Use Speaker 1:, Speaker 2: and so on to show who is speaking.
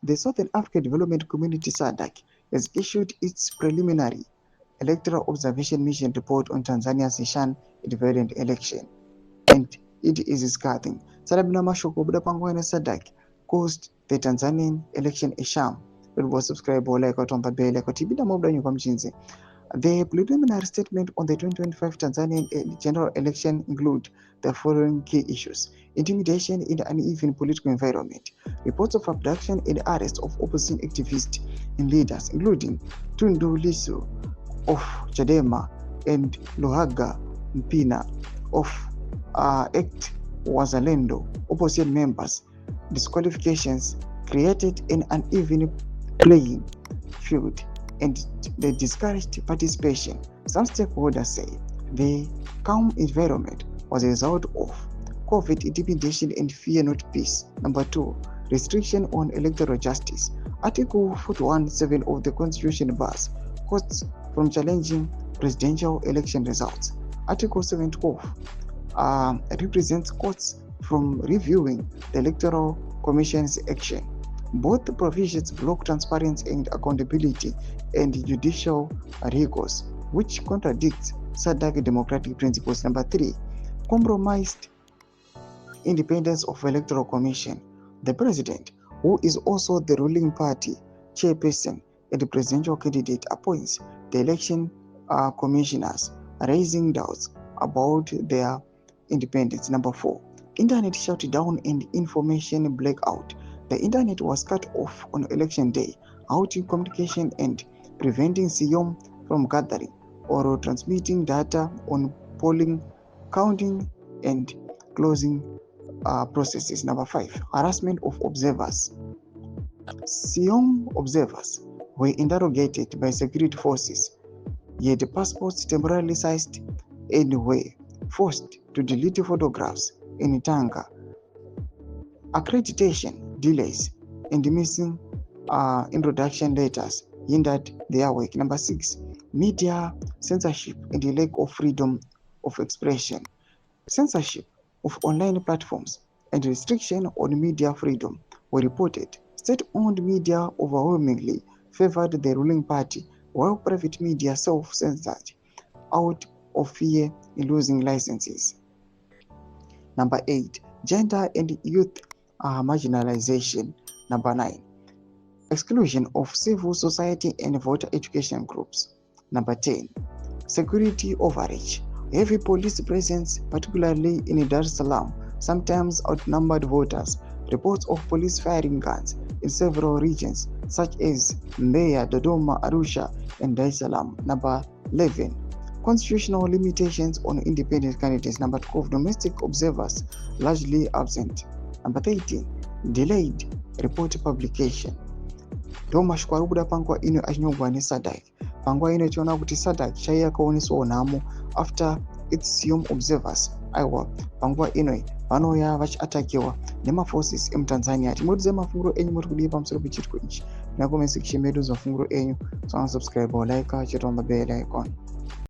Speaker 1: the Southern African Development Community SADC has issued its preliminary electoral observation mission report on Tanzania's Shan independent election, and it is scathing. Salabina Mashoko Buda Pangwana SADC caused the Tanzanian election a sham. It was subscribed like on the Bay like Tibida Mobile New. The preliminary statement on the 2025 Tanzanian general election include the following key issues: intimidation in an uneven political environment, reports of abduction and arrest of opposition activists and leaders, including Tundu Lissu of Chadema and Luhaga Mpina of Act Wazalendo, opposition members, disqualifications created an uneven playing field, and the discouraged participation. Some stakeholders say the calm environment was a result of COVID intimidation and fear, not peace. Number 2, restriction on electoral justice. Article 41(7) of the Constitution bars courts from challenging presidential election results. Article 7(12) represents courts from reviewing the Electoral Commission's action. Both provisions block transparency and accountability and judicial recourse, which contradicts SADC democratic principles. Number 3, compromised independence of Electoral Commission. The president, who is also the ruling party chairperson and the presidential candidate, appoints the election commissioners, raising doubts about their independence. Number 4, internet shutdown and information blackout. The internet was cut off on election day, halting communication and preventing SIOM from gathering or transmitting data on polling, counting, and closing processes. Number 5, harassment of observers. SIOM observers were interrogated by security forces, yet passports temporarily seized and were forced to delete photographs in Tanga. Accreditation delays and missing introduction letters hindered their work. Number 6, media censorship and the lack of freedom of expression. Censorship of online platforms and restriction on media freedom were reported. State-owned media overwhelmingly favored the ruling party, while private media self-censored out of fear in losing licenses. Number 8, gender and youth marginalization. Number 9, exclusion of civil society and voter education groups. Number 10, security overreach. Heavy police presence, particularly in Dar es Salaam, sometimes outnumbered voters. Reports of police firing guns in several regions, such as Mbeya, Dodoma, Arusha, and Dar es Salaam. Number 11, constitutional limitations on independent candidates. Number 12, domestic observers largely absent. Number 13, delayed report publication. Doma shikwarubuda pangwa ino achinyongwa ni SADC. Pangwa ino chiona kuti SADC chayakaoneswa namo after its SIOM observers. Aiwa, pangwa ino vanoya vachiatakiwa nemaforces emutanzania. Timodze mafunguro enyu muri kudipa pamusoro pechitiko ichi. Nakomesi kuchemeduza mafunguro enyu. So subscribe or like, cheta on the bell icon.